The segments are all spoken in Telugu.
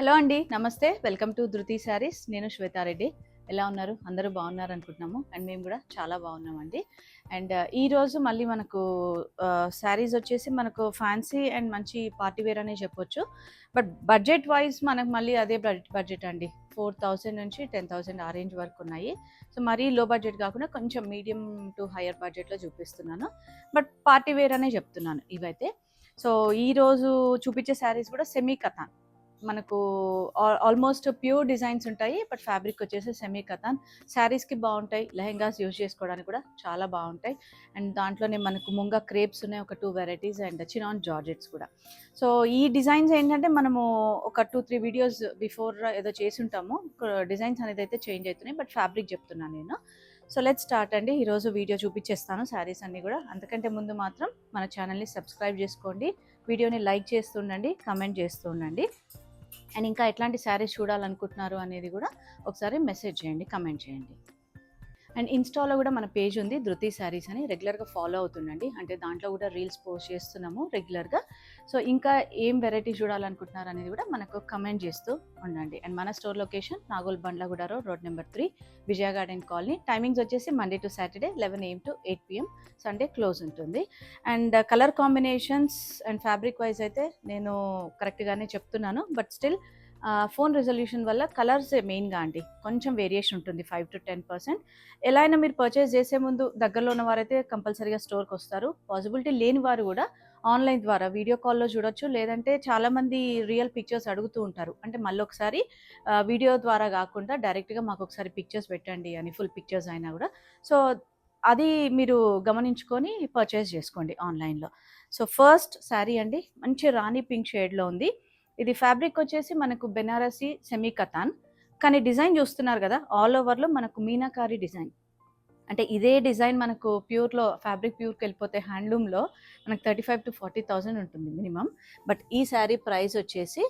హలో అండి, నమస్తే. వెల్కమ్ టు ధృతి శారీస్. నేను శ్వేతారెడ్డి. ఎలా ఉన్నారు? అందరూ బాగున్నారు అనుకుంటున్నాము. అండ్ మేము కూడా చాలా బాగున్నామండి. అండ్ ఈరోజు మళ్ళీ మనకు శారీస్ వచ్చేసి మనకు ఫ్యాన్సీ అండ్ మంచి పార్టీ వేర్ అనే చెప్పొచ్చు. బట్ బడ్జెట్ వైజ్ మనకు మళ్ళీ అదే బడ్జెట్ అండి. 4,000 నుంచి 10,000 ఆ రేంజ్ వరకు ఉన్నాయి. సో మరీ లో బడ్జెట్ కాకుండా కొంచెం మీడియం టు హయ్యర్ బడ్జెట్లో చూపిస్తున్నాను. బట్ పార్టీ వేర్ అనే చెప్తున్నాను ఇవైతే. సో ఈరోజు చూపించే శారీస్ కూడా సెమీ కథాన్, మనకు ఆల్మోస్ట్ ప్యూర్ డిజైన్స్ ఉంటాయి. బట్ ఫ్యాబ్రిక్ వచ్చేసి సెమీ కథాన్. శారీస్కి బాగుంటాయి, లెహెంగాస్ యూజ్ చేసుకోవడానికి కూడా చాలా బాగుంటాయి. అండ్ దాంట్లోనే మనకు ముంగా క్రేప్స్ ఉన్నాయి, ఒక 2 వెరైటీస్, అండ్ చినాన్ జార్జెట్స్ కూడా. సో ఈ డిజైన్స్ ఏంటంటే మనము ఒక 2-3 వీడియోస్ బిఫోర్ ఏదో చేసి ఉంటాము. డిజైన్స్ అనేది అయితే చేంజ్ అవుతున్నాయి, బట్ ఫ్యాబ్రిక్ చెప్తున్నాను నేను. సో లెట్స్ స్టార్ట్ అండి. ఈరోజు వీడియో చూపించేస్తాను శారీస్ అన్నీ కూడా. అంతకంటే ముందు మాత్రం మన ఛానల్ని సబ్స్క్రైబ్ చేసుకోండి, వీడియోని లైక్ చేస్తుండండి, కమెంట్ చేస్తూ ఉండండి. అండ్ ఇంకా ఎట్లాంటి శారీస్ చూడాలనుకుంటున్నారు అనేది కూడా ఒకసారి మెసేజ్ చేయండి, కమెంట్ చేయండి. అండ్ ఇన్స్టాలో కూడా మన పేజ్ ఉంది, ధృతి శారీస్ అని. రెగ్యులర్గా ఫాలో అవుతుండండి, అంటే దాంట్లో కూడా రీల్స్ పోస్ట్ చేస్తున్నాము రెగ్యులర్గా. సో ఇంకా ఏం వెరైటీ చూడాలనుకుంటున్నారు అనేది కూడా మనకు కమెంట్ చేస్తూ ఉండండి. అండ్ మన store location Nagole Bandlaguda road number 3, Vijaya garden colony. Timings వచ్చేసి Monday to Saturday 11 AM to 8 PM, Sunday close ఉంటుంది. And colour combinations and fabric wise అయితే నేను కరెక్ట్గానే చెప్తున్నాను, బట్ స్టిల్ ఫోన్ రెజల్యూషన్ వల్ల కలర్స్ మెయిన్గా అండి కొంచెం వేరియేషన్ ఉంటుంది, 5 to 10%. ఎలా అయినా మీరు పర్చేస్ చేసే ముందు దగ్గరలో ఉన్న వారైతే కంపల్సరీగా స్టోర్కి వస్తారు. పాసిబిలిటీ లేని వారు కూడా ఆన్లైన్ ద్వారా వీడియో కాల్లో చూడొచ్చు, లేదంటే చాలామంది రియల్ పిక్చర్స్ అడుగుతూ ఉంటారు. అంటే మళ్ళీ ఒకసారి వీడియో ద్వారా కాకుండా డైరెక్ట్గా మాకు ఒకసారి పిక్చర్స్ పెట్టండి అని, ఫుల్ పిక్చర్స్ అయినా కూడా. సో అది మీరు గమనించుకొని పర్చేస్ చేసుకోండి ఆన్లైన్లో. సో ఫస్ట్ శారీ అండి, మంచి రాణి పింక్ షేడ్లో ఉంది. ఇది ఫ్యాబ్రిక్ వచ్చేసి మనకు బెనారసీ సెమీ కథాన్, కానీ డిజైన్ చూస్తున్నారు కదా, ఆల్ ఓవర్లో మనకు మీనాకారి డిజైన్. అంటే ఇదే డిజైన్ మనకు ప్యూర్లో, ఫ్యాబ్రిక్ ప్యూర్కి వెళ్ళిపోతే హ్యాండ్లూమ్లో మనకు 35,000 to 40,000 ఉంటుంది మినిమం. బట్ ఈ శారీ ప్రైస్ వచ్చేసి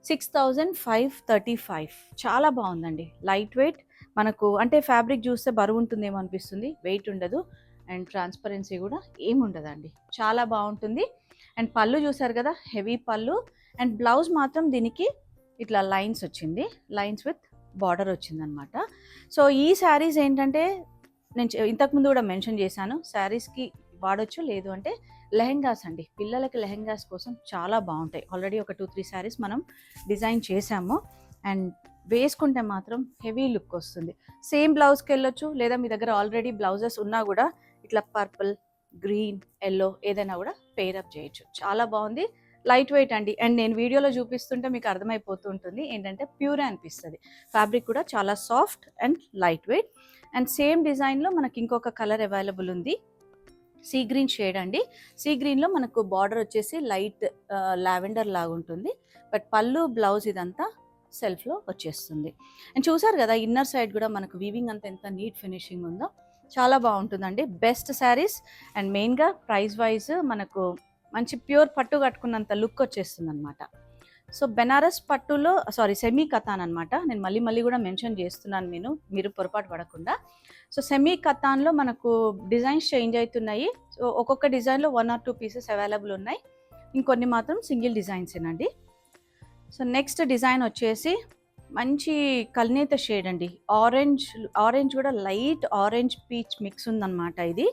6,535. చాలా బాగుందండి, లైట్ వెయిట్. మనకు అంటే ఫ్యాబ్రిక్ చూస్తే బరువు ఉంటుందేమో అనిపిస్తుంది, వెయిట్ ఉండదు. అండ్ ట్రాన్స్పరెన్సీ కూడా ఏముండదండి, చాలా బాగుంటుంది. అండ్ పళ్ళు చూసారు కదా, హెవీ పళ్ళు. అండ్ బ్లౌజ్ మాత్రం దీనికి ఇట్లా లైన్స్ వచ్చింది, లైన్స్ విత్ బార్డర్ వచ్చిందనమాట. సో ఈ శారీస్ ఏంటంటే నేను ఇంతకుముందు కూడా మెన్షన్ చేశాను, శారీస్కి వాడచ్చు, లేదు అంటే లెహెంగాస్ అండి, పిల్లలకి లెహెంగాస్ కోసం చాలా బాగుంటాయి. ఆల్రెడీ ఒక 2-3 శారీస్ మనం డిజైన్ చేసాము. అండ్ వేసుకుంటే మాత్రం హెవీ లుక్ వస్తుంది. సేమ్ బ్లౌజ్కి వెళ్ళొచ్చు, లేదా మీ దగ్గర ఆల్రెడీ బ్లౌజెస్ ఉన్నా కూడా ఇట్లా పర్పుల్, గ్రీన్, ఎల్లో ఏదైనా కూడా పేరప్ చేయొచ్చు. చాలా బాగుంది, లైట్ వెయిట్ అండి. అండ్ నేను వీడియోలో చూపిస్తుంటే మీకు అర్థమైపోతూ ఉంటుంది ఏంటంటే ప్యూరే అనిపిస్తుంది. ఫ్యాబ్రిక్ కూడా చాలా soft and light weight. And same డిజైన్లో మనకి ఇంకొక కలర్ అవైలబుల్ ఉంది, సీ గ్రీన్ షేడ్ అండి. సీ గ్రీన్లో మనకు బార్డర్ వచ్చేసి లైట్ లావెండర్ లాగా ఉంటుంది. బట్ పళ్ళు, బ్లౌజ్ ఇదంతా సెల్ఫ్లో వచ్చేస్తుంది. అండ్ చూసారు కదా, ఇన్నర్ సైడ్ కూడా మనకు వీవింగ్ అంతా ఎంత నీట్ ఫినిషింగ్ ఉందో, చాలా బాగుంటుందండి. బెస్ట్ శారీస్. అండ్ మెయిన్గా ప్రైస్ వైజ్ మనకు మంచి ప్యూర్ పట్టు కట్టుకున్నంత లుక్ వచ్చేస్తుంది అనమాట. సో బెనారస్ పట్టులో, సెమీ కథాన్ అనమాట. నేను మళ్ళీ కూడా మెన్షన్ చేస్తున్నాను, మీరు పొరపాటు పడకుండా. సో సెమీ కథాన్లో మనకు డిజైన్స్ చేంజ్ అవుతున్నాయి. సో ఒక్కొక్క డిజైన్లో 1 or 2 పీసెస్ అవైలబుల్ ఉన్నాయి, ఇంకొన్ని మాత్రం సింగిల్ డిజైన్సేనండి. సో నెక్స్ట్ డిజైన్ వచ్చేసి మంచి కల్నేత షేడ్ అండి, ఆరెంజ్ కూడా లైట్ ఆరెంజ్ పీచ్ మిక్స్ ఉందన్నమాట. ఇది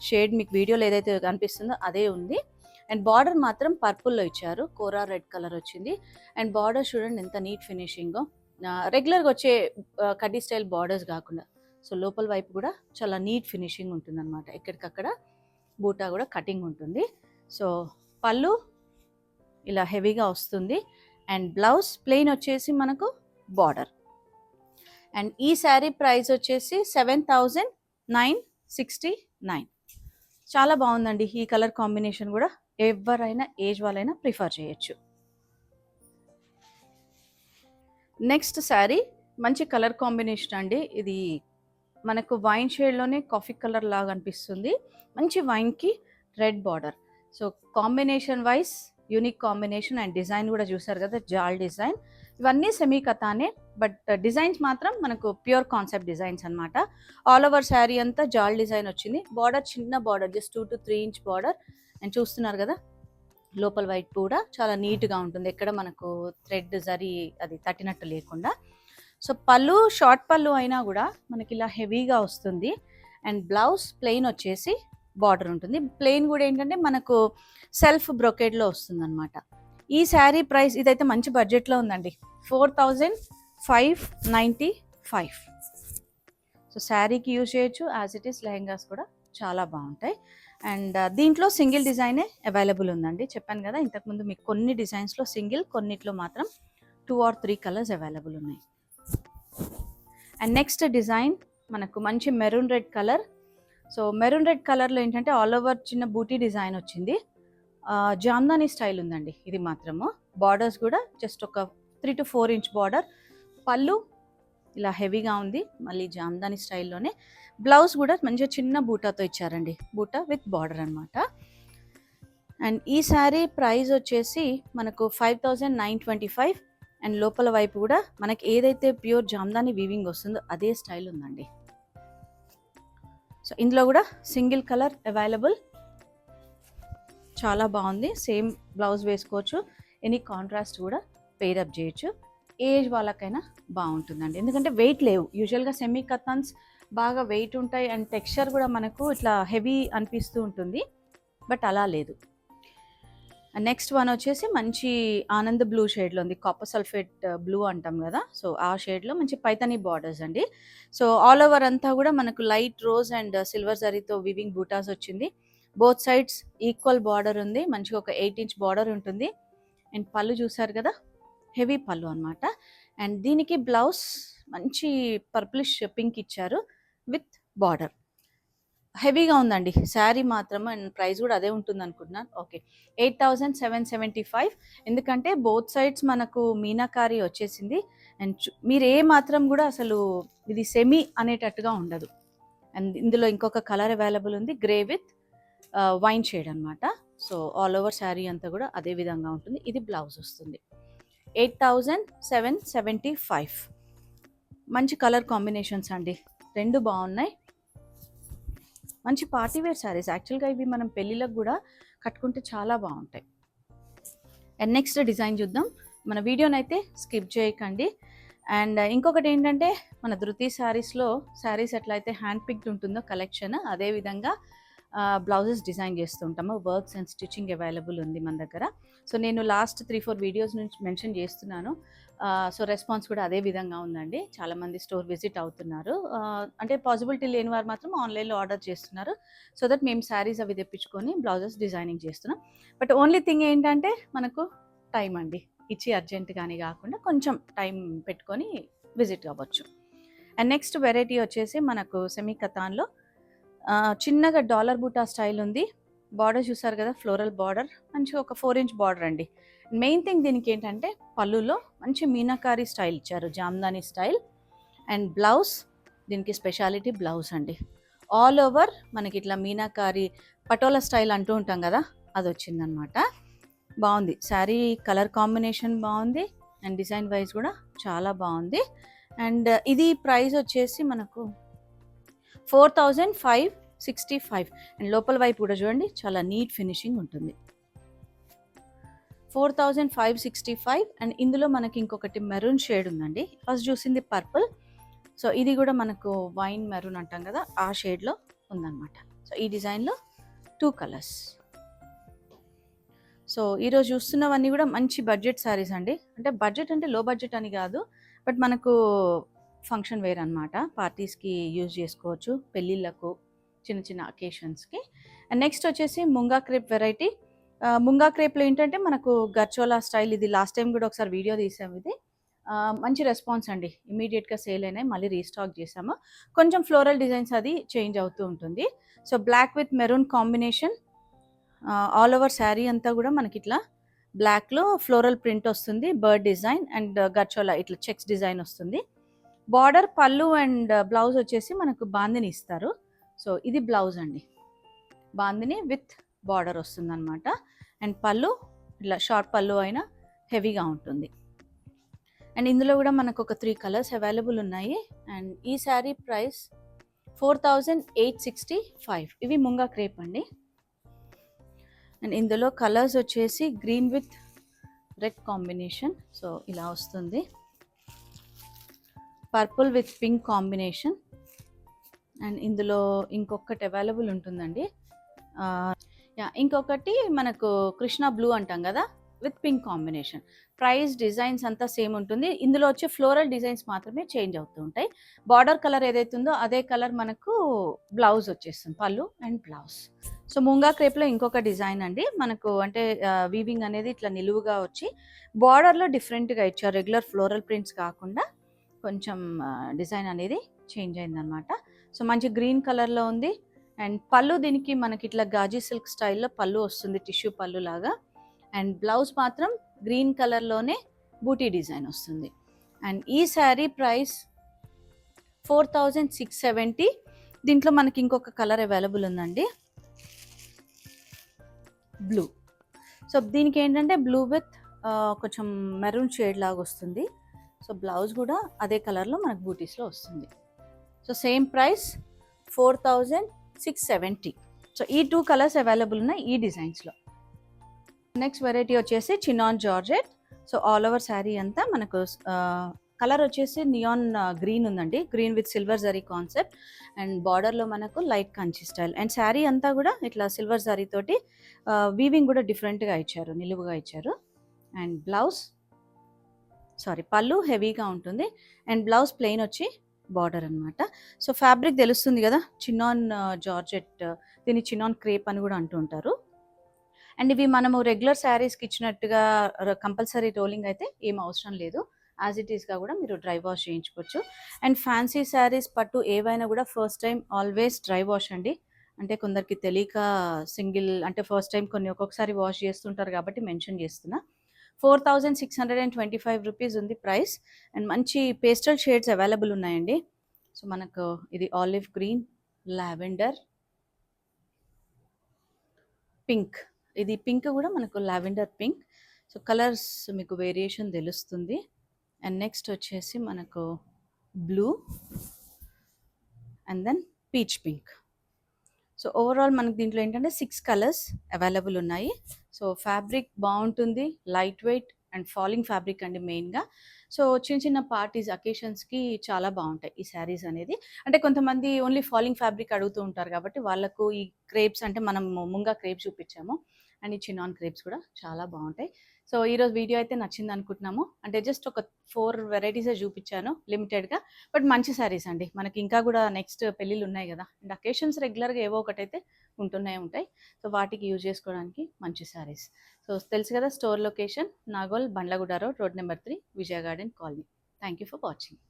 షేడ్ మీకు వీడియోలో ఏదైతే కనిపిస్తుందో అదే ఉంది. అండ్ బార్డర్ మాత్రం పర్పుల్లో ఇచ్చారు, కోరా రెడ్ కలర్ వచ్చింది. అండ్ బార్డర్ చూడండి ఎంత నీట్ ఫినిషింగో, రెగ్యులర్గా వచ్చే కడ్డీ స్టైల్ బార్డర్స్ కాకుండా. సో లోపల వైపు కూడా చాలా నీట్ ఫినిషింగ్ ఉంటుందన్నమాట, ఎక్కడికక్కడ బూటా కూడా కటింగ్ ఉంటుంది. సో పళ్ళు ఇలా హెవీగా వస్తుంది. అండ్ బ్లౌజ్ ప్లెయిన్ వచ్చేసి మనకు బార్డర్. అండ్ ఈ శారీ ప్రైస్ వచ్చేసి 7,969. చాలా బాగుందండి, ఈ కలర్ కాంబినేషన్ కూడా ఎవరైనా ఏజ్ వాళ్ళైనా ప్రిఫర్ చేయొచ్చు. నెక్స్ట్ శారీ మంచి కలర్ కాంబినేషన్ అండి. ఇది మనకు వైన్ షేడ్లోనే కాఫీ కలర్ లాగా అనిపిస్తుంది, మంచి వైన్కి red border. So combination wise unique combination. And design కూడా చూసారు కదా, జాల్ డిజైన్. ఇవన్నీ సెమీ కథానే, బట్ డిజైన్స్ మాత్రం మనకు ప్యూర్ కాన్సెప్ట్ డిజైన్స్ అనమాట. ఆల్ ఓవర్ శారీ అంతా జాల్ డిజైన్ వచ్చింది. బార్డర్ చిన్న border, just 2 to 3 inch border. And చూస్తున్నారు కదా, లోపల వైపు కూడా చాలా నీట్గా ఉంటుంది, ఎక్కడ మనకు థ్రెడ్ జరీ అది తట్టినట్టు లేకుండా. సో పళ్ళు షార్ట్ పళ్ళు అయినా కూడా మనకి ఇలా హెవీగా వస్తుంది. అండ్ బ్లౌజ్ ప్లెయిన్ వచ్చేసి బార్డర్ ఉంటుంది. ప్లెయిన్ కూడా ఏంటంటే మనకు సెల్ఫ్ బ్రొకేడ్లో వస్తుంది అనమాట. ఈ శారీ ప్రైస్ ఇదైతే మంచి బడ్జెట్లో ఉందండి, 4595. సో శారీకి యూజ్ చేయొచ్చు, యాజ్ ఇట్ ఈస్ లెహెంగాస్ కూడా చాలా బాగుంటాయి. అండ్ దీంట్లో సింగిల్ డిజైనే అవైలబుల్ ఉందండి. చెప్పాను కదా ఇంతకుముందు మీకు కొన్ని డిజైన్స్లో సింగిల్, కొన్నిట్లో మాత్రం 2 or 3 కలర్స్ అవైలబుల్ ఉన్నాయి. అండ్ నెక్స్ట్ డిజైన్ మనకు మంచి maroon red colour. So maroon red కలర్లో ఏంటంటే ఆల్ ఓవర్ చిన్న బూటీ డిజైన్ వచ్చింది. జామ్దాని స్టైల్ ఉందండి ఇది మాత్రము. బార్డర్స్ కూడా జస్ట్ ఒక 3 to 4 inch బార్డర్. పళ్ళు ఇలా హెవీగా ఉంది, మళ్ళీ జామ్దాని స్టైల్లోనే. బ్లౌజ్ కూడా మంచిగా చిన్న బూటాతో ఇచ్చారండి, బూటా విత్ బార్డర్ అనమాట. అండ్ ఈ శారీ ప్రైస్ వచ్చేసి మనకు 5925. అండ్ లోపల వైపు కూడా మనకి ఏదైతే ప్యూర్ జామ్దాని వీవింగ్ వస్తుందో అదే స్టైల్ ఉందండి. సో ఇందులో కూడా సింగిల్ కలర్ అవైలబుల్, చాలా బాగుంది. సేమ్ బ్లౌజ్ వేసుకోవచ్చు, ఎనీ కాంట్రాస్ట్ కూడా పేరప్ చేయొచ్చు. ఏజ్ వాళ్ళకైనా బాగుంటుందండి, ఎందుకంటే వెయిట్ లేవు. యూజువల్గా సెమీ కథాన్స్ బాగా వెయిట్ ఉంటాయి అండ్ టెక్స్చర్ కూడా మనకు ఇట్లా హెవీ అనిపిస్తూ ఉంటుంది, బట్ అలా లేదు. నెక్స్ట్ వన్ వచ్చేసి మంచి ఆనంద్ బ్లూ షేడ్లో ఉంది, కాపర్ సల్ఫేట్ బ్లూ అంటాం కదా, సో ఆ షేడ్లో మంచి పైతనీ బార్డర్స్ అండి. సో ఆల్ ఓవర్ అంతా కూడా మనకు లైట్ రోజ్ అండ్ సిల్వర్ జరీతో వివింగ్ బూటాస్ వచ్చింది. బోత్ సైడ్స్ ఈక్వల్ బార్డర్ ఉంది, మంచిగా ఒక 8 inch బార్డర్ ఉంటుంది. అండ్ పళ్ళు చూసారు కదా, హెవీ పళ్ళు అనమాట. అండ్ దీనికి బ్లౌజ్ మంచి పర్పులిష్ పింక్ ఇచ్చారు విత్ బార్డర్. హెవీగా ఉందండి శారీ మాత్రం, అండ్ ప్రైస్ కూడా అదే ఉంటుంది అనుకుంటున్నాను. ఓకే, 8775. ఎందుకంటే బోత్ సైడ్స్ మనకు మీనాకారి వచ్చేసింది. అండ్ మీరు ఏ మాత్రం కూడా అసలు ఇది సెమీ అనేటట్టుగా ఉండదు. అండ్ ఇందులో ఇంకొక కలర్ అవైలబుల్ ఉంది, గ్రే విత్ వైన్ షేడ్ అనమాట. సో ఆల్ ఓవర్ శారీ అంతా కూడా అదే విధంగా ఉంటుంది. ఇది బ్లౌజ్ వస్తుంది. 8775. మంచి కలర్ కాంబినేషన్స్ అండి, రెండు బాగున్నాయి. మంచి పార్టీవేర్ శారీస్, యాక్చువల్గా ఇవి మనం పెళ్ళిళ్ళకు కూడా కట్టుకుంటే చాలా బాగుంటాయి. అండ్ నెక్స్ట్ డిజైన్ చూద్దాం. మన వీడియోనైతే స్కిప్ చేయకండి. అండ్ ఇంకొకటి ఏంటంటే మన ధృతి శారీస్లో శారీస్ ఎట్లయితే హ్యాండ్ పిక్డ్ ఉంటుందో కలెక్షన్, అదేవిధంగా బ్లౌజెస్ డిజైన్ చేస్తూ ఉంటాము. వర్క్స్ అండ్ స్టిచ్చింగ్ అవైలబుల్ ఉంది మన దగ్గర. సో నేను లాస్ట్ 3-4 వీడియోస్ నుంచి మెన్షన్ చేస్తున్నాను. సో రెస్పాన్స్ కూడా అదే విధంగా ఉందండి, చాలామంది స్టోర్ విజిట్ అవుతున్నారు. అంటే పాసిబిలిటీ లేని వారు మాత్రం ఆన్లైన్లో ఆర్డర్ చేస్తున్నారు, సో దట్ మేము శారీస్ అవి తెప్పించుకొని బ్లౌజెస్ డిజైనింగ్ చేస్తున్నాం. బట్ ఓన్లీ థింగ్ ఏంటంటే మనకు టైం అండి, ఇచ్చి అర్జెంట్ కానీ కాకుండా కొంచెం టైం పెట్టుకొని విజిట్ అవ్వచ్చు. అండ్ నెక్స్ట్ వెరైటీ వచ్చేసి మనకు సెమీ కథాన్లో చిన్నగా డాలర్ బూటా స్టైల్ ఉంది. బార్డర్ చూసారు కదా, ఫ్లోరల్ బార్డర్, మంచిగా ఒక 4 inch బార్డర్ అండి. మెయిన్ థింగ్ దీనికి ఏంటంటే పళ్ళులో మంచి మీనాకారి స్టైల్ ఇచ్చారు, జామ్దాని స్టైల్. అండ్ బ్లౌజ్ దీనికి స్పెషాలిటీ బ్లౌజ్ అండి. ఆల్ ఓవర్ మనకి ఇట్లా మీనాకారి పటోలా స్టైల్ అంటూ ఉంటాం కదా, అది వచ్చిందనమాట. బాగుంది శారీ, కలర్ కాంబినేషన్ బాగుంది, అండ్ డిజైన్ వైజ్ కూడా చాలా బాగుంది. అండ్ ఇది ప్రైస్ వచ్చేసి మనకు 4565. అండ్ లోపల వైపు కూడా చూడండి, చాలా నీట్ ఫినిషింగ్ ఉంటుంది. 4565. అండ్ ఇందులో మనకి ఇంకొకటి మెరూన్ షేడ్ ఉందండి. ఫస్ట్ చూసింది పర్పుల్, సో ఇది కూడా మనకు వైన్ మెరూన్ అంటాం కదా, ఆ షేడ్లో ఉందన్నమాట. సో ఈ డిజైన్లో 2 కలర్స్. సో ఈరోజు చూస్తున్నవన్నీ కూడా మంచి బడ్జెట్ శారీస్ అండి. అంటే బడ్జెట్ అంటే లో బడ్జెట్ అని కాదు, బట్ మనకు ఫంక్షన్ వేర్ అనమాట, పార్టీస్కి యూజ్ చేసుకోవచ్చు, పెళ్ళిళ్ళకు, చిన్న చిన్న అకేషన్స్కి. అండ్ నెక్స్ట్ వచ్చేసి ముంగా క్రేప్ వెరైటీ. ముంగా క్రేప్లో ఏంటంటే మనకు గర్చోలా స్టైల్, ఇది లాస్ట్ టైం కూడా ఒకసారి వీడియో తీసాము. ఇది మంచి రెస్పాన్స్ అండి, ఇమీడియట్గా సేల్ అయినాయి, మళ్ళీ రీస్టాక్ చేసాము. కొంచెం ఫ్లోరల్ డిజైన్స్ అది చేంజ్ అవుతూ ఉంటుంది. So black with maroon combination, all over sari అంతా కూడా మనకి ఇట్లా బ్లాక్లో ఫ్లోరల్ ప్రింట్ వస్తుంది, బర్డ్ డిజైన్ అండ్ గర్చోలా ఇట్లా చెక్స్ డిజైన్ వస్తుంది. బార్డర్, పళ్ళు అండ్ బ్లౌజ్ వచ్చేసి మనకు బాందిని ఇస్తారు. సో ఇది బ్లౌజ్ అండి, బాందిని విత్ బార్డర్ వస్తుంది అనమాట. అండ్ పళ్ళు ఇట్లా షార్ట్ పళ్ళు అయినా హెవీగా ఉంటుంది. అండ్ ఇందులో కూడా మనకు ఒక 3 కలర్స్ అవైలబుల్ ఉన్నాయి. అండ్ ఈ శారీ ప్రైస్ 4865. ఇవి ముంగా క్రేప్ అండి. అండ్ ఇందులో కలర్స్ వచ్చేసి green with red combination, so ఇలా వస్తుంది. Purple with pink combination. And ఇందులో ఇంకొకటి అవైలబుల్ ఉంటుందండి. ఇంకొకటి మనకు కృష్ణ బ్లూ అంటాం కదా, with pink combination. Price designs అంతా సేమ్ ఉంటుంది. ఇందులో వచ్చే ఫ్లోరల్ డిజైన్స్ మాత్రమే చేంజ్ అవుతూ ఉంటాయి. బార్డర్ కలర్ ఏదైతే ఉందో అదే కలర్ మనకు బ్లౌజ్ వచ్చేస్తుంది, పళ్ళు అండ్ బ్లౌజ్. సో ముంగా క్రేప్లో ఇంకొక డిజైన్ అండి మనకు, అంటే వీవింగ్ అనేది ఇట్లా నిలువుగా వచ్చి బార్డర్లో డిఫరెంట్గా ఇచ్చారు. రెగ్యులర్ ఫ్లోరల్ ప్రింట్స్ కాకుండా కొంచెం డిజైన్ అనేది చేంజ్ అయిందనమాట. సో మంచి గ్రీన్ కలర్లో ఉంది. అండ్ పళ్ళు దీనికి మనకి ఇట్లా గాజీ సిల్క్ స్టైల్లో పళ్ళు వస్తుంది, టిష్యూ పళ్ళు లాగా. అండ్ బ్లౌజ్ మాత్రం గ్రీన్ కలర్లోనే బూటీ డిజైన్ వస్తుంది. అండ్ ఈ శారీ ప్రైస్ 4670. దీంట్లో మనకి ఇంకొక కలర్ అవైలబుల్ ఉందండి, బ్లూ. సో దీనికి ఏంటంటే బ్లూ విత్ కొంచెం మెరూన్ షేడ్ లాగా వస్తుంది. సో బ్లౌజ్ కూడా అదే కలర్లో మనకు బూటీస్లో వస్తుంది. So same price 4670. సో ఈ 2 కలర్స్ అవైలబుల్ ఉన్నాయి ఈ డిజైన్స్లో. నెక్స్ట్ వెరైటీ వచ్చేసి chinon georgette. So all over sari అంతా మనకు కలర్ వచ్చేసి నియాన్ గ్రీన్ ఉందండి, green with silver zari concept. And బార్డర్లో మనకు light Kanchi style. And sari అంతా కూడా ఇట్లా సిల్వర్ జరీ తోటి వీవింగ్ కూడా డిఫరెంట్గా ఇచ్చారు, నిలువుగా ఇచ్చారు. అండ్ పళ్ళు హెవీగా ఉంటుంది. అండ్ బ్లౌజ్ ప్లెయిన్ వచ్చి బార్డర్ అనమాట. సో ఫ్యాబ్రిక్ తెలుస్తుంది కదా, చినాన్ జార్జెట్, దీన్ని చినాన్ క్రేప్ అని కూడా అంటూ ఉంటారు. అండ్ ఇవి మనము రెగ్యులర్ శారీస్కి ఇచ్చినట్టుగా కంపల్సరీ రోలింగ్ అయితే ఏం అవసరం లేదు, యాజ్ ఇట్ ఈస్గా కూడా మీరు డ్రై వాష్ చేయించుకోవచ్చు. అండ్ ఫ్యాన్సీ శారీస్ పట్టు ఏవైనా కూడా first time always dry wash అండి. అంటే కొందరికి తెలియక సింగిల్ అంటే ఫస్ట్ టైం కొన్ని ఒక్కొక్కసారి వాష్ చేస్తుంటారు కాబట్టి మెన్షన్ చేస్తున్నా. 4625 రూపీస్ ఉంది ప్రైస్. అండ్ మంచి పేస్టల్ షేడ్స్ అవైలబుల్ ఉన్నాయండి. సో మనకు ఇది ఆలివ్ గ్రీన్, లావెండర్, పింక్. ఇది పింక్ కూడా మనకు లావెండర్ పింక్. సో కలర్స్ మీకు వేరియేషన్ తెలుస్తుంది. అండ్ నెక్స్ట్ వచ్చేసి మనకు blue and then peach pink. So overall మనకు దీంట్లో ఏంటంటే 6 కలర్స్ అవైలబుల్ ఉన్నాయి. సో ఫ్యాబ్రిక్ బాగుంటుంది, light weight and falling fabric అండి మెయిన్గా. సో చిన్న చిన్న పార్టీస్ అకేషన్స్కి చాలా బాగుంటాయి ఈ శారీస్ అనేది. అంటే కొంతమంది ఓన్లీ ఫాలింగ్ ఫ్యాబ్రిక్ అడుగుతూ ఉంటారు కాబట్టి వాళ్ళకు ఈ క్రేప్స్, అంటే మనం ముంగా క్రేప్స్ చూపించాము, అండ్ ఈ చినాన్ క్రేప్స్ కూడా చాలా బాగుంటాయి. సో ఈరోజు వీడియో అయితే నచ్చింది అనుకుంటున్నాము. అంటే జస్ట్ ఒక 4 వెరైటీసే చూపించాను లిమిటెడ్గా, బట్ మంచి శారీస్ అండి. మనకి ఇంకా కూడా నెక్స్ట్ పెళ్ళిళ్ళు ఉన్నాయి కదా, అండ్ అకేషన్స్ రెగ్యులర్గా ఏవో ఒకటైతే ఉంటాయి. సో వాటికి యూజ్ చేసుకోవడానికి మంచి శారీస్. సో తెలుసు కదా, store location Nagole, Bandlaguda road, road number 3, Vijaya garden colony. Thank you for watching.